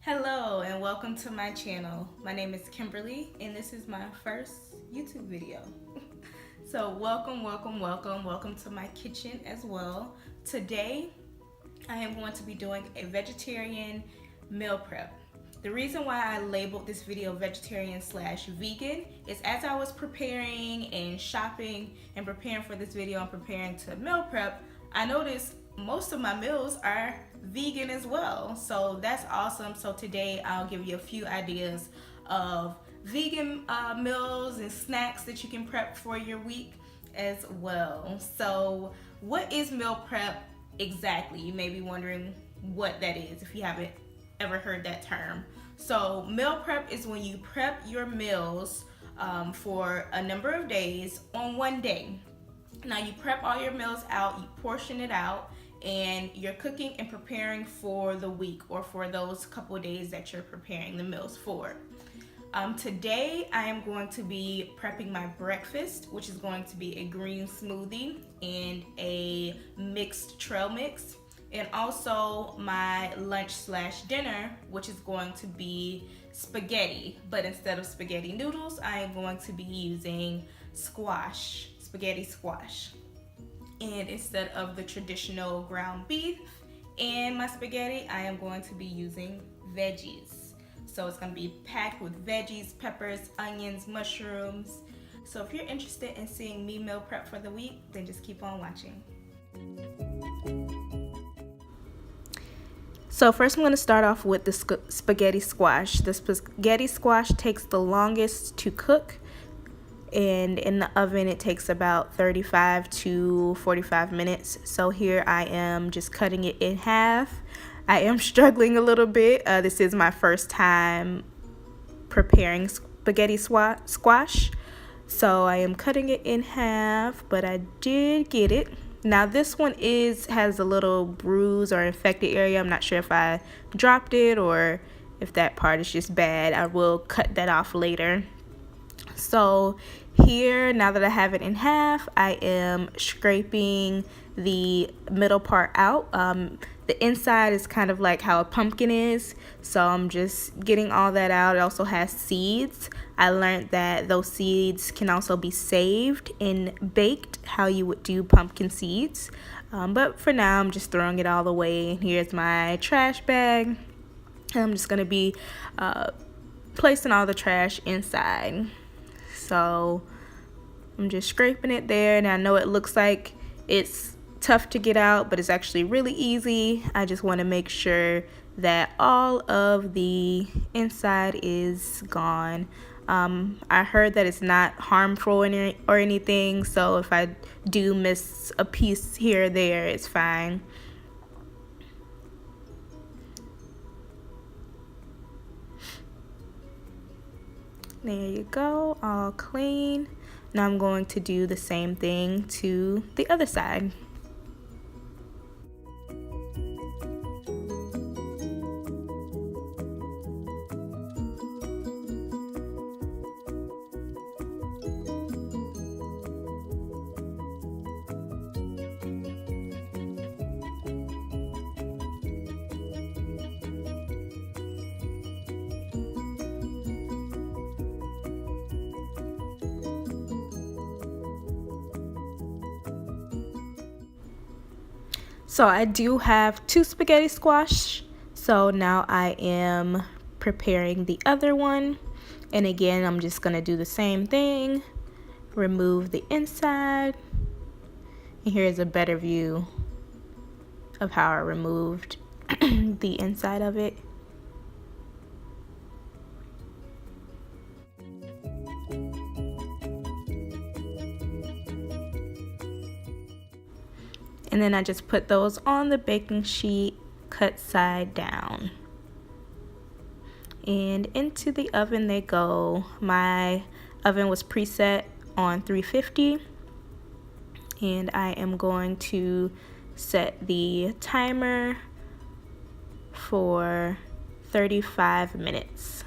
Hello and welcome to my channel. My name is Kimberly and this is my first YouTube video. So welcome to my kitchen as well. Today I am going to be doing a vegetarian meal prep. The reason why I labeled this video vegetarian/vegan is as I was preparing and shopping and preparing for this video and preparing to meal prep, I noticed most of my meals are vegan as well. So that's awesome. So today I'll give you a few ideas of vegan meals and snacks that you can prep for your week as well. So what is meal prep exactly? You may be wondering what that is if you haven't ever heard that term. So meal prep is when you prep your meals for a number of days on one day. Now you prep all your meals out, you portion it out, and you're cooking and preparing for the week or for those couple of days that you're preparing the meals for. Today I am going to be prepping my breakfast, which is going to be a green smoothie and a mixed trail mix, and also my lunch/dinner, which is going to be spaghetti, but instead of spaghetti noodles, I am going to be using spaghetti squash. And instead of the traditional ground beef and my spaghetti, I am going to be using veggies. So it's going to be packed with veggies, peppers, onions, mushrooms. So if you're interested in seeing me meal prep for the week, then just keep on watching. So first I'm going to start off with the spaghetti squash. The spaghetti squash takes the longest to cook, and in the oven it takes about 35 to 45 minutes. So here I am just cutting it in half. I am struggling a little bit. This is my first time preparing spaghetti squash. So I am cutting it in half, but I did get it. Now this one has a little bruise or infected area. I'm not sure if I dropped it or if that part is just bad. I will cut that off later. So here, now that I have it in half, I am scraping the middle part out. The inside is kind of like how a pumpkin is, so I'm just getting all that out. It also has seeds. I learned that those seeds can also be saved and baked, how you would do pumpkin seeds. But for now, I'm just throwing it all away. Here's my trash bag. I'm just going to be placing all the trash inside. So I'm just scraping it there, and I know it looks like it's tough to get out, but it's actually really easy. I just want to make sure that all of the inside is gone. I heard that it's not harmful or anything, so if I do miss a piece here or there, it's fine. There you go, all clean. Now I'm going to do the same thing to the other side. So I do have 2 spaghetti squash. So now I am preparing the other one. And again, I'm just going to do the same thing. Remove the inside. And here's a better view of how I removed the inside of it. And then I just put those on the baking sheet, cut side down. And into the oven they go. My oven was preset on 350. And I am going to set the timer for 35 minutes.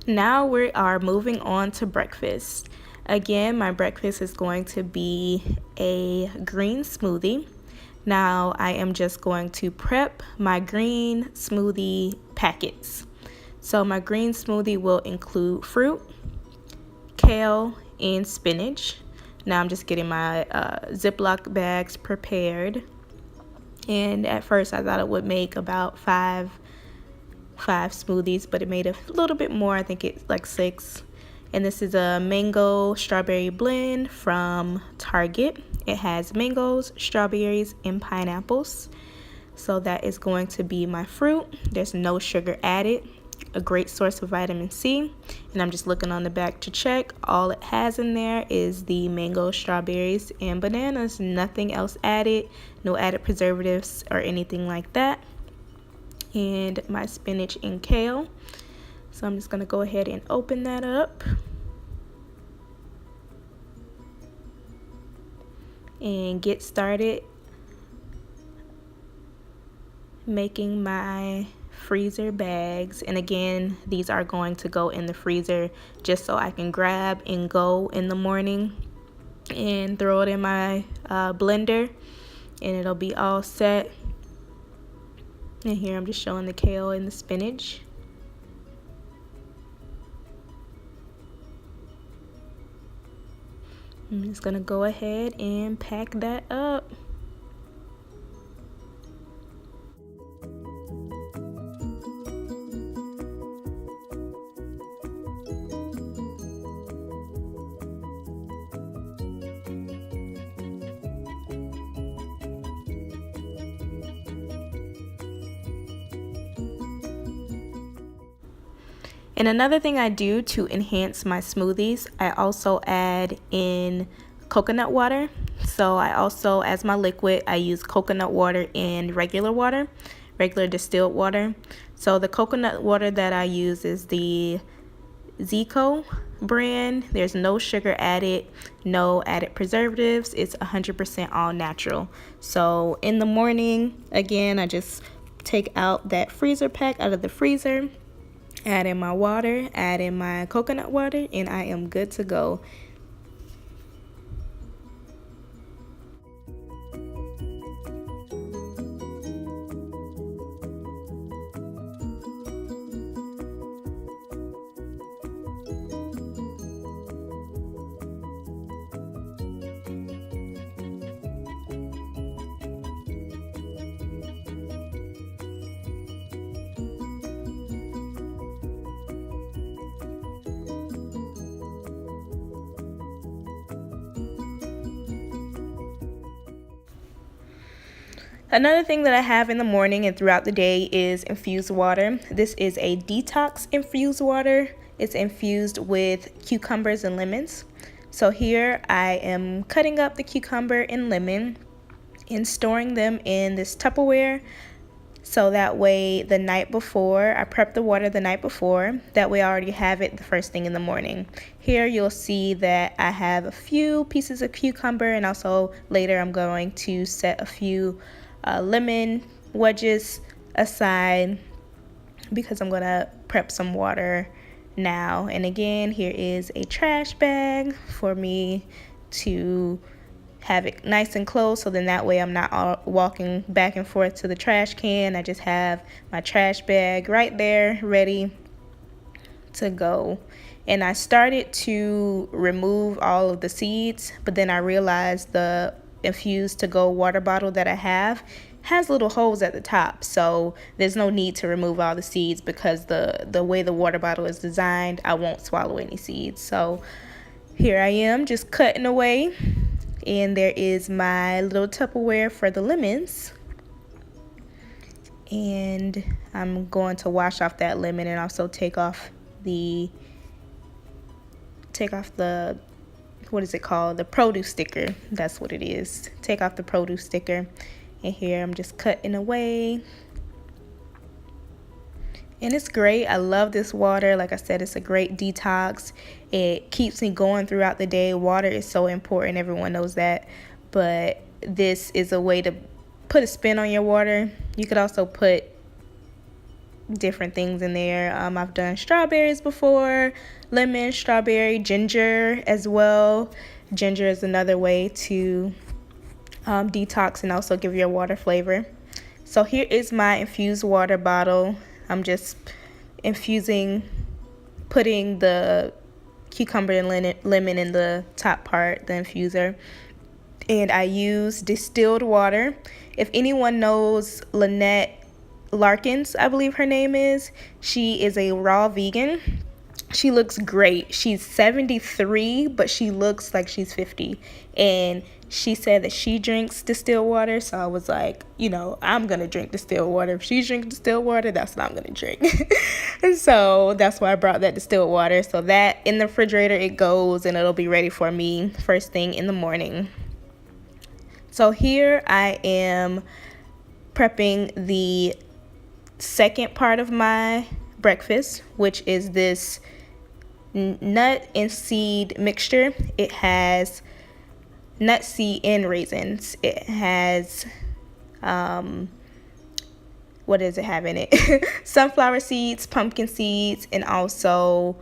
Now we are moving on to breakfast. Again, my breakfast is going to be a green smoothie. Now I am just going to prep my green smoothie packets. So my green smoothie will include fruit, kale, and spinach. Now I'm just getting my Ziploc bags prepared. And at first I thought it would make about five smoothies, but it made a little bit more. I think it's like 6. And this is a mango strawberry blend from Target. It has mangoes, strawberries, and pineapples. So that is going to be my fruit. There's no sugar added. A great source of vitamin C. And I'm just looking on the back to check. All it has in there is the mango, strawberries, and bananas. Nothing else added. No added preservatives or anything like that. And my spinach and kale. So I'm just going to go ahead and open that up. And get started making my freezer bags. And again, these are going to go in the freezer just so I can grab and go in the morning and throw it in my blender, and it'll be all set. And here I'm just showing the kale and the spinach. I'm just gonna go ahead and pack that up. And another thing I do to enhance my smoothies, I also add in coconut water. So I also, as my liquid, I use coconut water and regular distilled water. So the coconut water that I use is the Zico brand. There's no sugar added, no added preservatives. It's 100% all natural. So in the morning, again, I just take out that freezer pack out of the freezer, add in my water, add in my coconut water, and I am good to go. Another thing that I have in the morning and throughout the day is infused water. This is a detox infused water. It's infused with cucumbers and lemons. So here I am cutting up the cucumber and lemon and storing them in this Tupperware. So that way the night before, I prep the water the night before. That way I already have it the first thing in the morning. Here you'll see that I have a few pieces of cucumber, and also later I'm going to set a few lemon wedges aside because I'm gonna prep some water now. And again, here is a trash bag for me to have it nice and close, so then that way I'm not walking back and forth to the trash can. I just have my trash bag right there ready to go. And I started to remove all of the seeds, but then I realized the infused to go water bottle that I have has little holes at the top, so there's no need to remove all the seeds because the way the water bottle is designed, I won't swallow any seeds. So here I am just cutting away, and there is my little Tupperware for the lemons, and I'm going to wash off that lemon and also take off the what is it called? The produce sticker. That's what it is. Take off the produce sticker. And here I'm just cutting away. And it's great. I love this water. Like I said, it's a great detox. It keeps me going throughout the day. Water is so important. Everyone knows that. But this is a way to put a spin on your water. You could also put different things in there. I've done strawberries before, lemon, strawberry, ginger as well. Ginger is another way to detox and also give your water flavor. So here is my infused water bottle. I'm just putting the cucumber and lemon in the top part, the infuser. And I use distilled water. If anyone knows Lynette Larkins, I believe her name is, she is a raw vegan. She looks great. She's 73, but she looks like she's 50. And she said that she drinks distilled water, so I was like, I'm going to drink distilled water. If she drinks distilled water, that's what I'm going to drink. And so that's why I brought that distilled water. So that in the refrigerator it goes, and it'll be ready for me first thing in the morning. So here I am prepping the second part of my breakfast, which is this nut and seed mixture. It has nut, seed, and raisins. It has what does it have in it? Sunflower seeds, pumpkin seeds, and also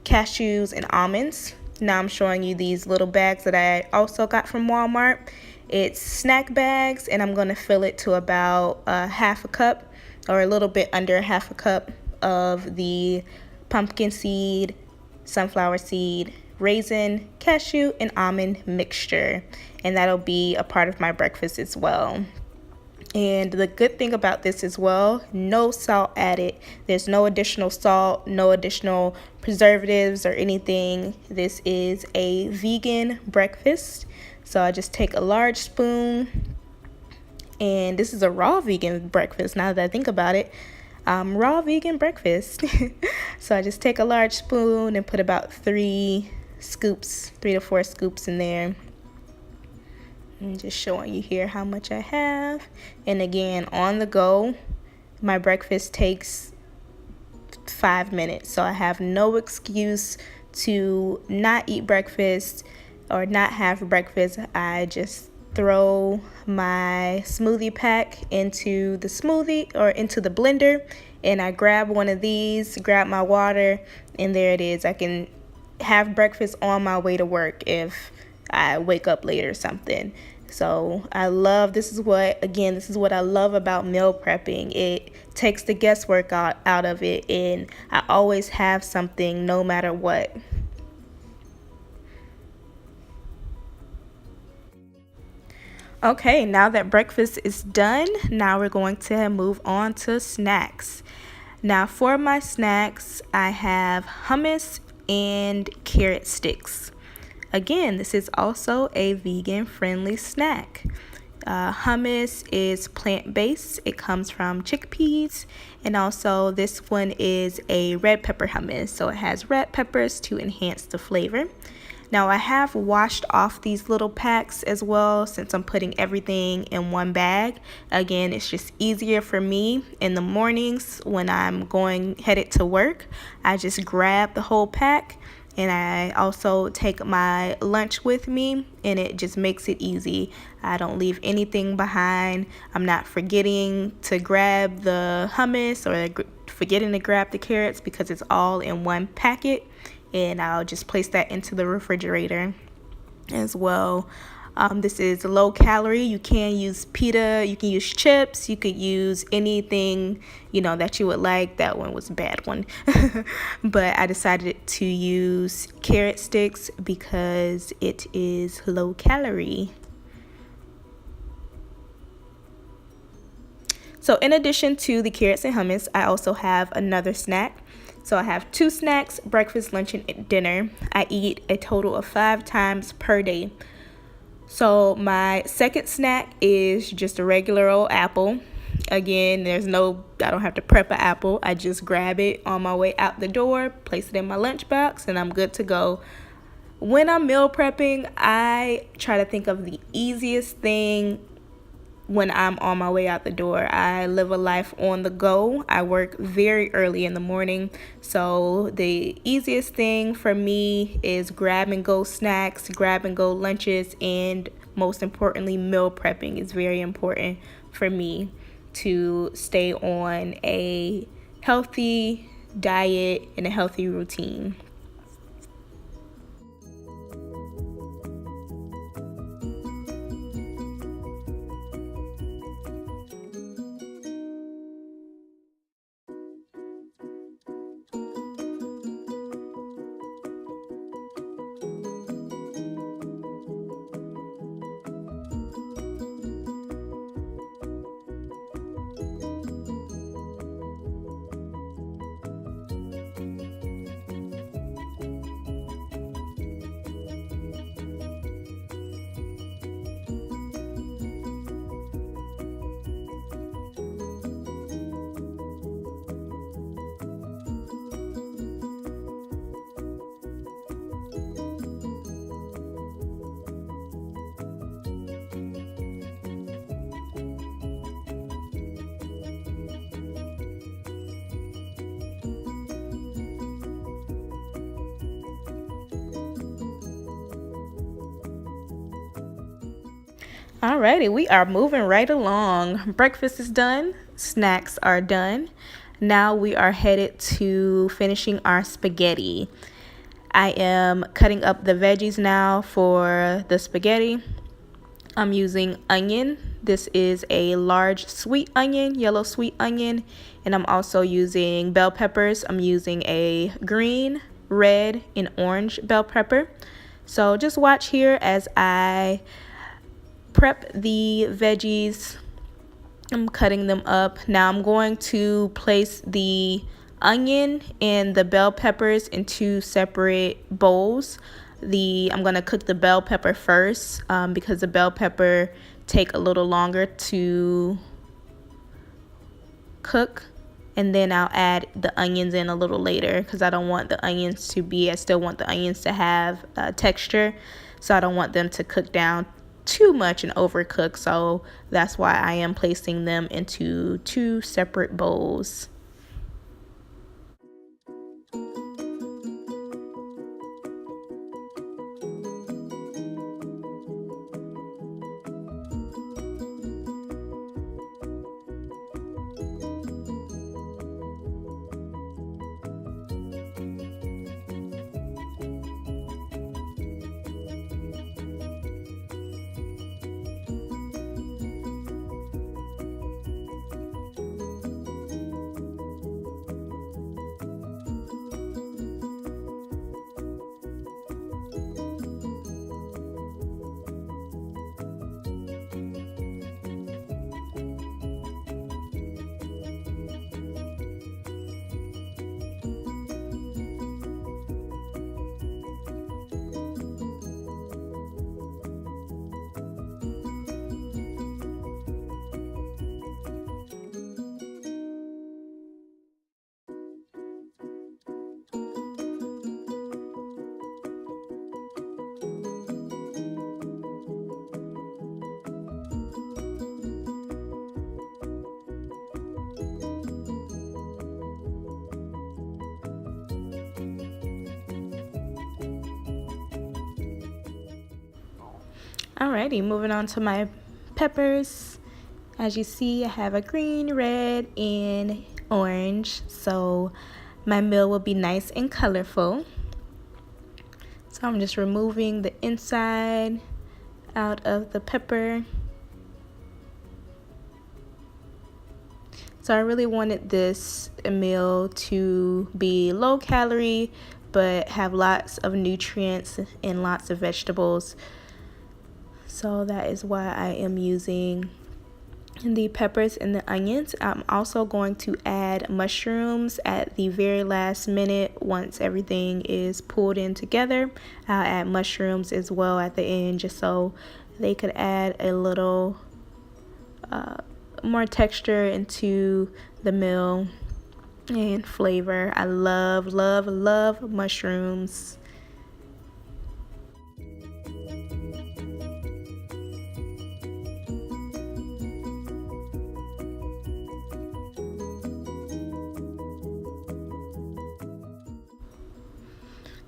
cashews and almonds. Now I'm showing you these little bags that I also got from Walmart. It's snack bags, and I'm going to fill it to about half a cup, or a little bit under half a cup of the pumpkin seed, sunflower seed, raisin, cashew, and almond mixture. And that'll be a part of my breakfast as well. And the good thing about this as well, no salt added. There's no additional salt, no additional preservatives or anything. This is a vegan breakfast. So I just take a large spoon, and this is a raw vegan breakfast now that I think about it. Raw vegan breakfast. So I just take a large spoon and put about 3 to 4 scoops in there. I'm just showing you here how much I have. And again, on the go, my breakfast takes 5 minutes. So I have no excuse to not eat breakfast or not have breakfast. I just throw my smoothie pack into the smoothie or into the blender, and I grab one of these, grab my water, and there it is. I can have breakfast on my way to work if I wake up late or something. So this is what I love about meal prepping. It takes the guesswork out of it, and I always have something no matter what. Okay, now that breakfast is done, now we're going to move on to snacks. Now for my snacks, I have hummus and carrot sticks. Again, this is also a vegan-friendly snack. Hummus is plant-based. It comes from chickpeas, and also this one is a red pepper hummus. So it has red peppers to enhance the flavor. Now I have washed off these little packs as well, since I'm putting everything in one bag. Again, it's just easier for me in the mornings when I'm headed to work. I just grab the whole pack, and I also take my lunch with me, and it just makes it easy. I don't leave anything behind. I'm not forgetting to grab the hummus or forgetting to grab the carrots, because it's all in one packet. And I'll just place that into the refrigerator as well. This is low calorie. You can use pita, you can use chips, you could use anything, that you would like. That one was a bad one. But I decided to use carrot sticks because it is low calorie. So in addition to the carrots and hummus, I also have another snack. So I have 2 snacks, breakfast, lunch, and dinner. I eat a total of 5 times per day. So my second snack is just a regular old apple. Again, I don't have to prep an apple. I just grab it on my way out the door, place it in my lunchbox, and I'm good to go. When I'm meal prepping, I try to think of the easiest thing when I'm on my way out the door. I live a life on the go. I work very early in the morning. So the easiest thing for me is grab and go snacks, grab and go lunches, and most importantly, meal prepping is very important for me to stay on a healthy diet and a healthy routine. Alrighty, we are moving right along. Breakfast is done, snacks are done. Now we are headed to finishing our spaghetti. I am cutting up the veggies now for the spaghetti. I'm using onion. This is a large sweet onion, yellow sweet onion, and I'm also using bell peppers. I'm using a green, red, and orange bell pepper. So just watch here as I prep the veggies. I'm cutting them up. Now I'm going to place the onion and the bell peppers in two separate bowls. I'm going to cook the bell pepper first because the bell pepper take a little longer to cook, and then I'll add the onions in a little later because I don't want the onions to I still want the onions to have texture, so I don't want them to cook down too much and overcook. So that's why I am placing them into two separate bowls. Alrighty, moving on to my peppers. As you see, I have a green, red, and orange, so my meal will be nice and colorful. So I'm just removing the inside out of the pepper. So I really wanted this meal to be low calorie, but have lots of nutrients and lots of vegetables. So that is why I am using the peppers and the onions. I'm also going to add mushrooms at the very last minute. Once everything is pulled in together, I'll add mushrooms as well at the end, just so they could add a little more texture into the meal and flavor. I love, love, love mushrooms.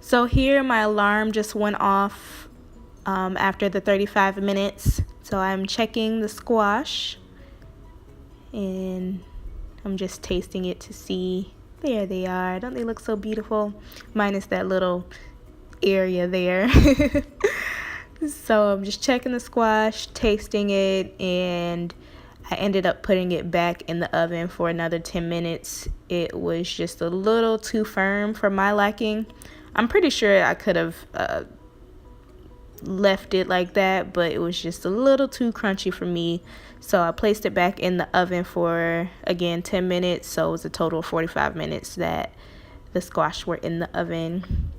So here my alarm just went off after the 35 minutes. So I'm checking the squash and I'm just tasting it to see. There they are. Don't they look so beautiful? Minus that little area there. So I'm just checking the squash, tasting it, and I ended up putting it back in the oven for another 10 minutes. It was just a little too firm for my liking. I'm pretty sure I could have left it like that, but it was just a little too crunchy for me. So I placed it back in the oven for, again, 10 minutes. So it was a total of 45 minutes that the squash were in the oven.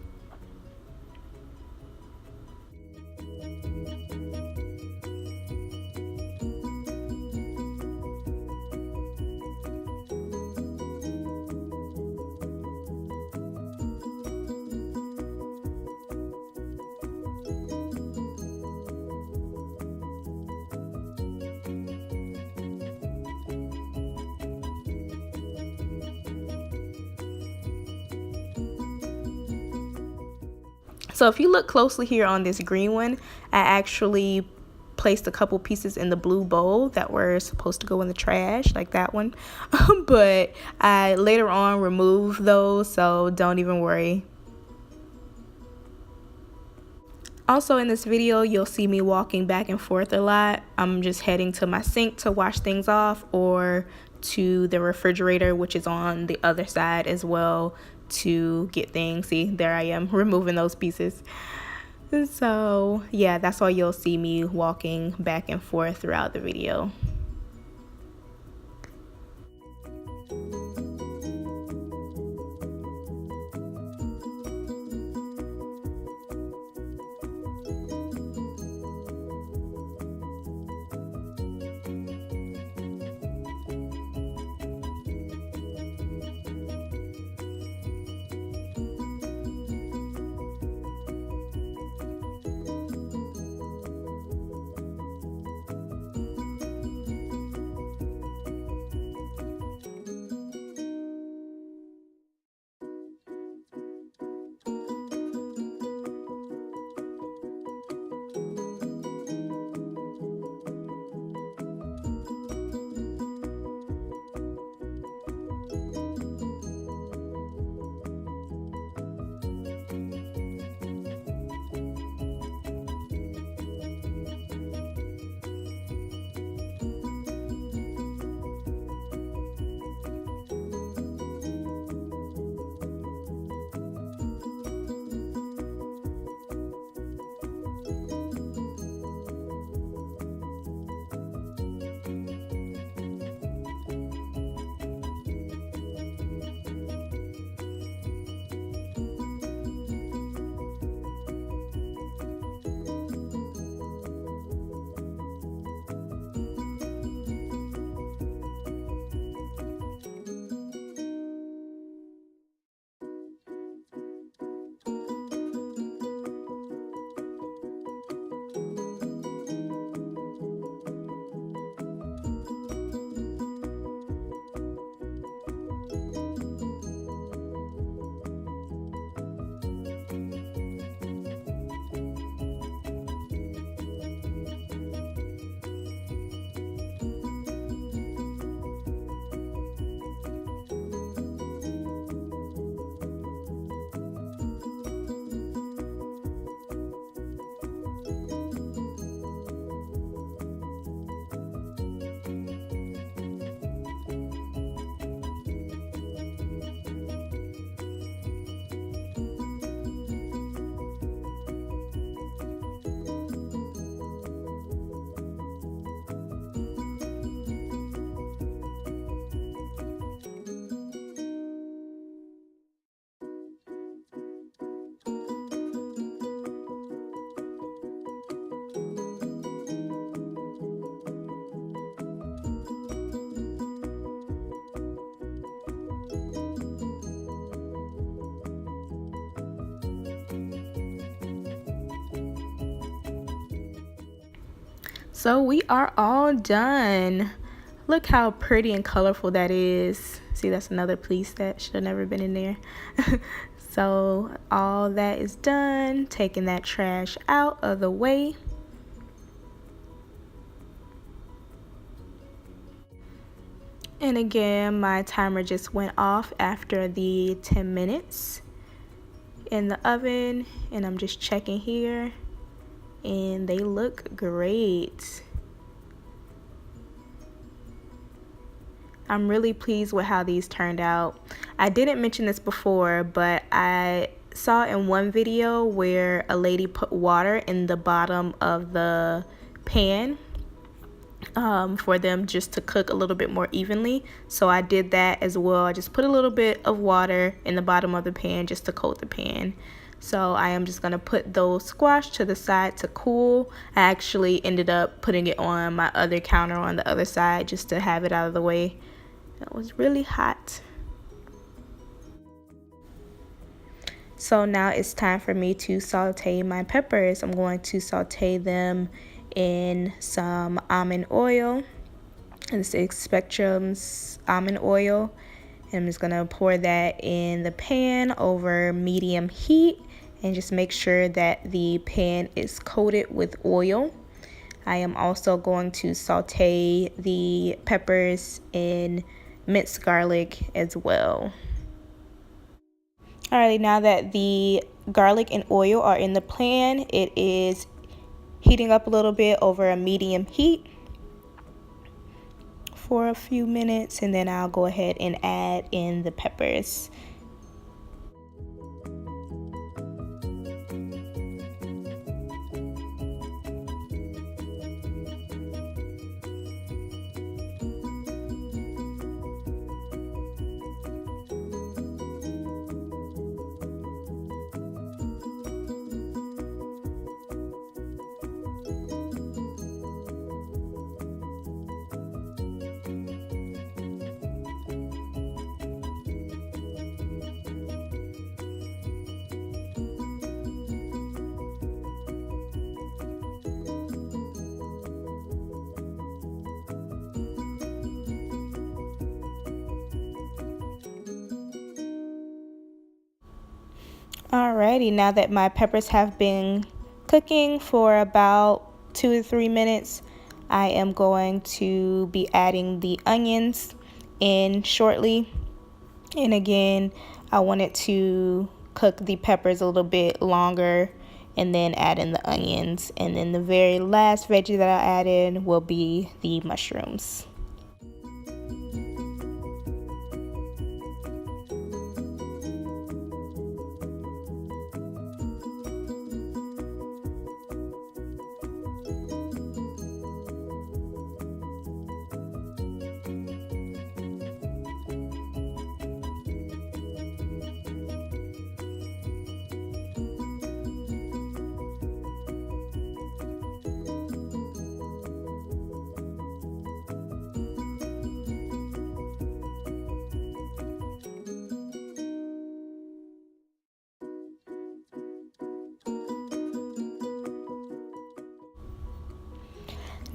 So if you look closely here on this green one, I actually placed a couple pieces in the blue bowl that were supposed to go in the trash, like that one. But I later on removed those, so don't even worry. Also in this video, you'll see me walking back and forth a lot. I'm just heading to my sink to wash things off, or to the refrigerator, which is on the other side as well, to get things. See, there I am removing those pieces. So yeah, that's why you'll see me walking back and forth throughout the video. So we are all done. Look how pretty and colorful that is. See, that's another piece that should have never been in there. So all that is done. Taking that trash out of the way. And again, my timer just went off after the 10 minutes in the oven, and I'm just checking here, and they look great. I'm really pleased with how these turned out. I didn't mention this before, but I saw in one video where a lady put water in the bottom of the pan for them just to cook a little bit more evenly. So I did that as well. I just put a little bit of water in the bottom of the pan just to coat the pan. So I am just going to put those squash to the side to cool. I actually ended up putting it on my other counter on the other side just to have it out of the way. It was really hot. So now it's time for me to saute my peppers. I'm going to saute them in some almond oil. And this is Spectrum's almond oil. And I'm just going to pour that in the pan over medium heat and just make sure that the pan is coated with oil. I am also going to saute the peppers in minced garlic as well. Alrighty, now that the garlic and oil are in the pan, it is heating up a little bit over a medium heat for a few minutes, and then I'll go ahead and add in the peppers. Alrighty, now that my peppers have been cooking for about 2 to 3 minutes, I am going to be adding the onions in shortly. And again, I wanted to cook the peppers a little bit longer and then add in the onions. And then the very last veggie that I add in will be the mushrooms.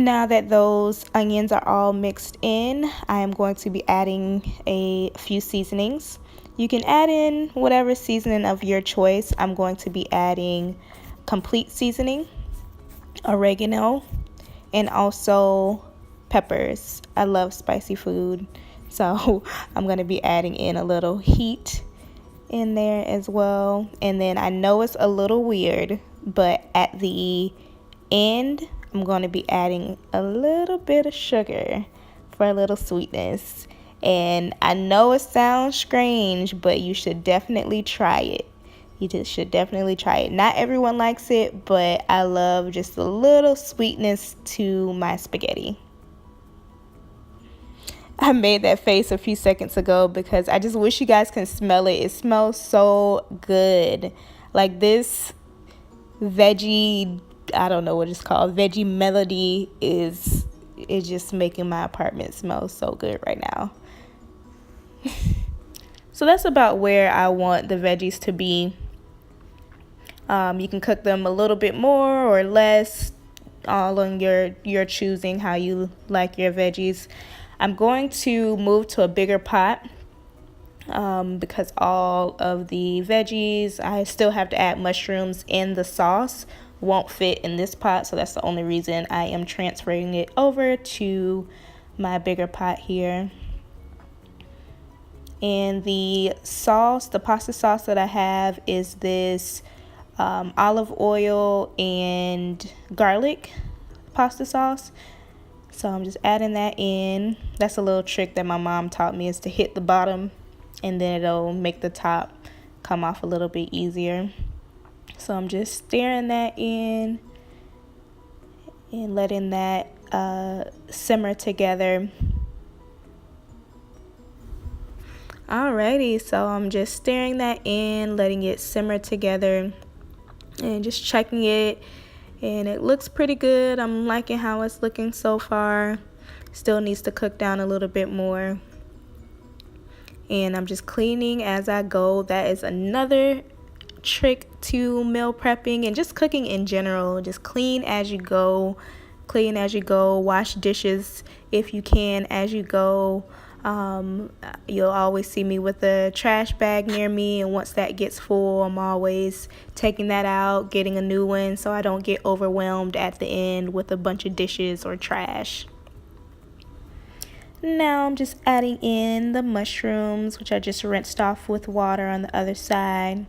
Now that those onions are all mixed in, I am going to be adding a few seasonings. You can add in whatever seasoning of your choice. I'm going to be adding complete seasoning, oregano, and also peppers. I love spicy food, so I'm going to be adding in a little heat in there as well. And then I know it's a little weird, but at the end, I'm going to be adding a little bit of sugar for a little sweetness. And I know it sounds strange, but you should definitely try it. You just should definitely try it. Not everyone likes it, but I love just a little sweetness to my spaghetti. I made that face a few seconds ago because I just wish you guys can smell it. It smells so good. Like this veggie, I don't know what it's called, veggie melody is just making my apartment smell so good right now. So that's about where I want the veggies to be. You can cook them a little bit more or less, all on your choosing how you like your veggies. I'm going to move to a bigger pot because all of the veggies, I still have to add mushrooms in the sauce, won't fit in this pot, so that's the only reason I am transferring it over to my bigger pot here. And the sauce, the pasta sauce that I have is this olive oil and garlic pasta sauce. So I'm just adding that in. That's a little trick that my mom taught me, is to hit the bottom and then it'll make the top come off a little bit easier. So I'm just stirring that in and letting that simmer together. Alrighty, so I'm just stirring that in, letting it simmer together and just checking it. And it looks pretty good. I'm liking how it's looking so far. Still needs to cook down a little bit more. And I'm just cleaning as I go. That is another trick to meal prepping and just cooking in general. Just clean as you go. Clean as you go. Wash dishes if you can as you go. You'll always see me with a trash bag near me, and once that gets full, I'm always taking that out, getting a new one so I don't get overwhelmed at the end with a bunch of dishes or trash. Now I'm just adding in the mushrooms, which I just rinsed off with water on the other side.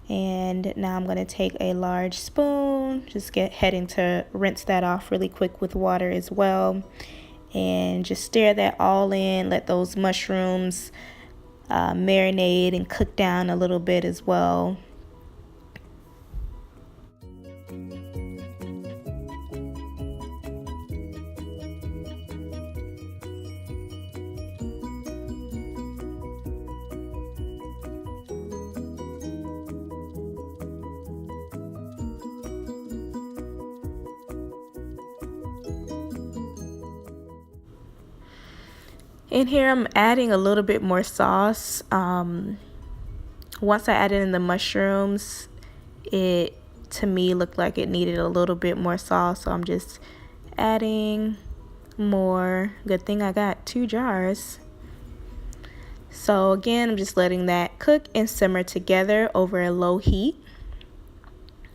And now I'm going to take a large spoon, just heading to rinse that off really quick with water as well. And just stir that all in, let those mushrooms marinate and cook down a little bit as well. In here, I'm adding a little bit more sauce. Once I added in the mushrooms, it to me looked like it needed a little bit more sauce, so I'm just adding more. Good thing I got 2 jars. So again, I'm just letting that cook and simmer together over a low heat.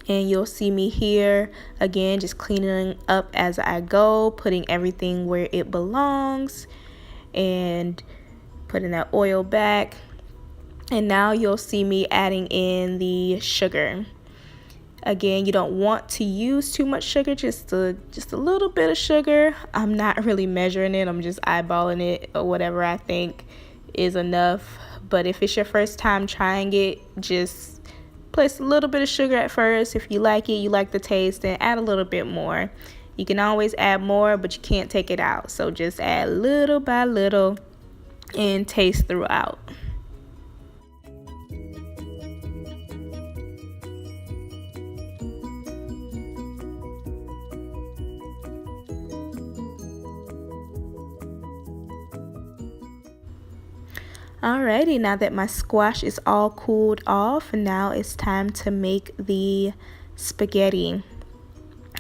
And you'll see me here again just cleaning up as I go, putting everything where it belongs and putting that oil back. And now you'll see me adding in the sugar. Again, you don't want to use too much sugar, just a little bit of sugar. I'm not really measuring it, I'm just eyeballing it or whatever I think is enough. But if it's your first time trying it, just place a little bit of sugar at first. If you like it, you like the taste, then add a little bit more. You can always add more, but you can't take it out. So just add little by little and taste throughout. Alrighty, now that my squash is all cooled off, now it's time to make the spaghetti.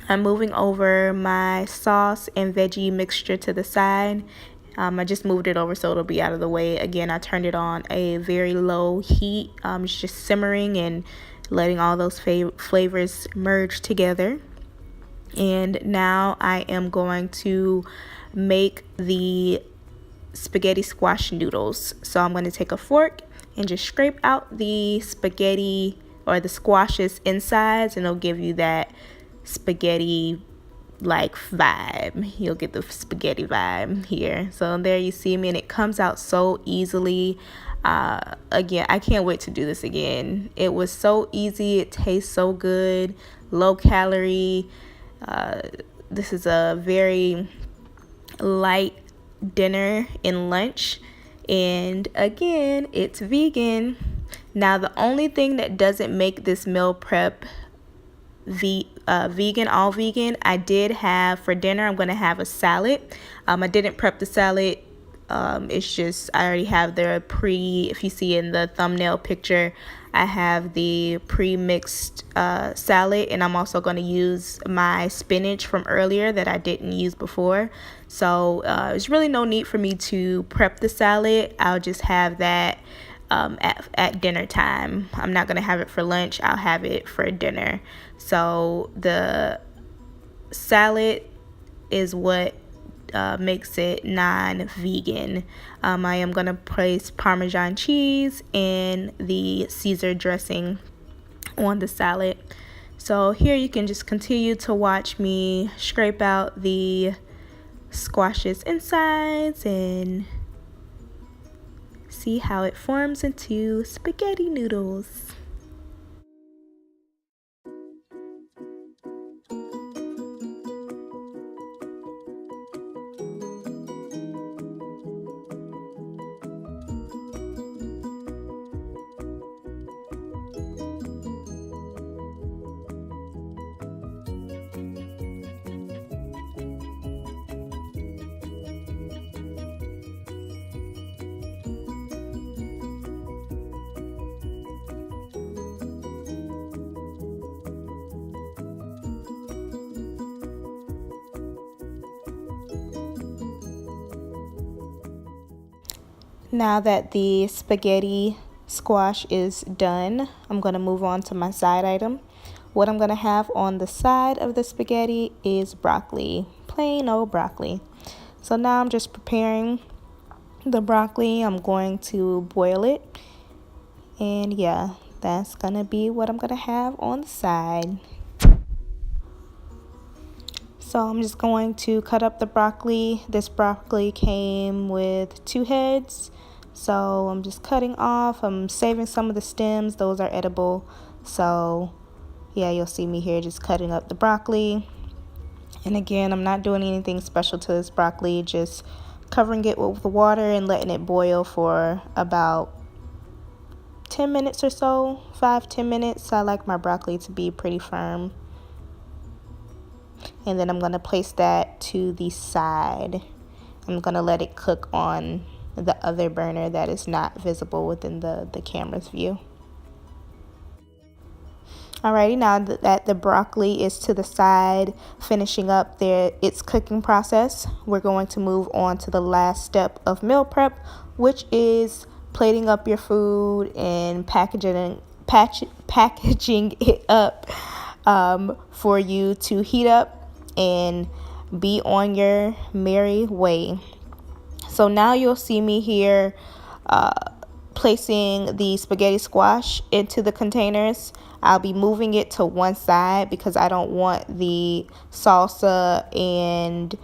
I'm moving over my sauce and veggie mixture to the side. I just moved it over so it'll be out of the way. Again, I turned it on a very low heat. It's just simmering and letting all those flavors merge together. And now I am going to make the spaghetti squash noodles. So I'm going to take a fork and just scrape out the spaghetti or the squash's insides, and it'll give you that spaghetti like vibe. You'll get the spaghetti vibe here. So there you see me, and it comes out so easily. Again, I can't wait to do this again. It was so easy, it tastes so good, low calorie. This is a very light dinner and lunch, and again, it's vegan. Now the only thing that doesn't make this meal prep vegan, all vegan, I did have for dinner, I'm going to have a salad. I didn't prep the salad. It's just I already have the if you see in the thumbnail picture, I have the pre-mixed salad, and I'm also going to use my spinach from earlier that I didn't use before. So there's really no need for me to prep the salad. I'll just have that at dinner time. I'm not going to have it for lunch. I'll have it for dinner. So the salad is what makes it non-vegan. I am going to place Parmesan cheese and the Caesar dressing on the salad. So here you can just continue to watch me scrape out the squash's insides and see how it forms into spaghetti noodles. Now that the spaghetti squash is done, I'm going to move on to my side item. What I'm going to have on the side of the spaghetti is broccoli, plain old broccoli. So now I'm just preparing the broccoli. I'm going to boil it. And yeah, that's going to be what I'm going to have on the side. So I'm just going to cut up the broccoli. This broccoli came with 2 heads. So I'm just cutting off. I'm saving some of the stems. Those are edible. So yeah, you'll see me here just cutting up the broccoli. And again, I'm not doing anything special to this broccoli, just covering it with water and letting it boil for about 10 minutes or so, 5-10 minutes. I like my broccoli to be pretty firm. And then I'm going to place that to the side. I'm going to let it cook on the other burner that is not visible within the camera's view. Alrighty, now that the broccoli is to the side, finishing up its cooking process, we're going to move on to the last step of meal prep, which is plating up your food and packaging it up for you to heat up and be on your merry way. So now you'll see me here placing the spaghetti squash into the containers. I'll be moving it to one side because I don't want the salsa and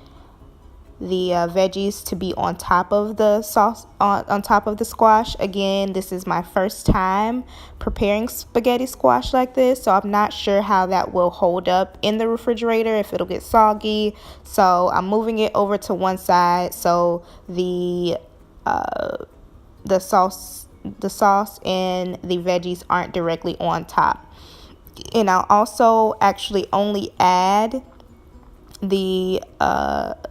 the veggies to be on top of the sauce, on top of the squash. Again, this is my first time preparing spaghetti squash like this, so I'm not sure how that will hold up in the refrigerator, if it'll get soggy. So I'm moving it over to one side so the sauce and the veggies aren't directly on top. And I'll also actually only add the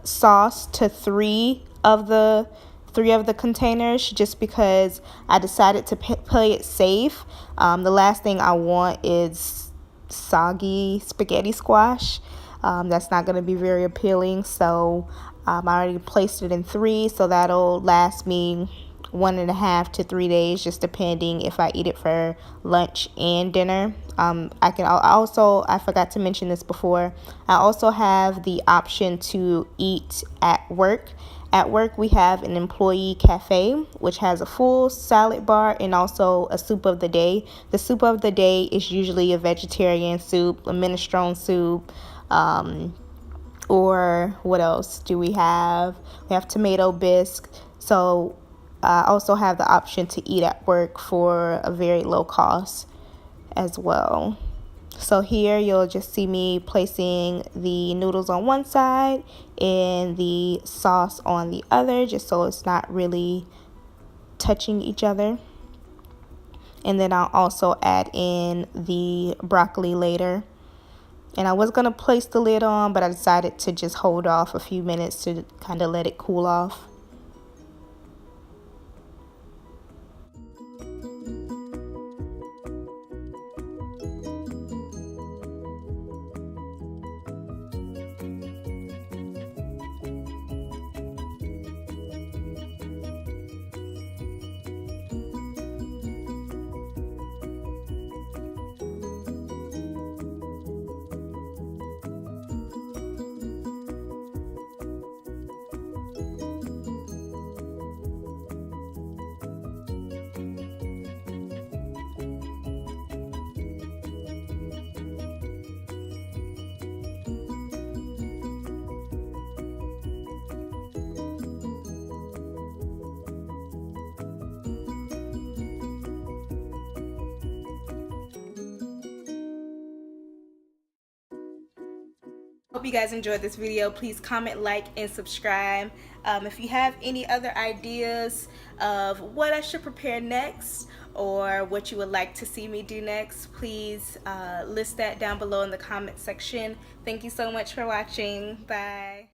sauce to three of the containers, just because I decided to play it safe. The last thing I want is soggy spaghetti squash. That's not going to be very appealing. So I already placed it in 3, so that'll last me 1.5 to 3 days, just depending if I eat it for lunch and dinner. I forgot to mention this before, I also have the option to eat at work. At work, we have an employee cafe, which has a full salad bar and also a soup of the day. The soup of the day is usually a vegetarian soup, a minestrone soup, or what else do we have? We have tomato bisque. So I also have the option to eat at work for a very low cost as well. So here you'll just see me placing the noodles on one side and the sauce on the other, just so it's not really touching each other. And then I'll also add in the broccoli later. And I was going to place the lid on, but I decided to just hold off a few minutes to kind of let it cool off. Hope you guys enjoyed this video. Please comment, like, and subscribe. If you have any other ideas of what I should prepare next or what you would like to see me do next, please list that down below in the comment section. Thank you so much for watching. Bye.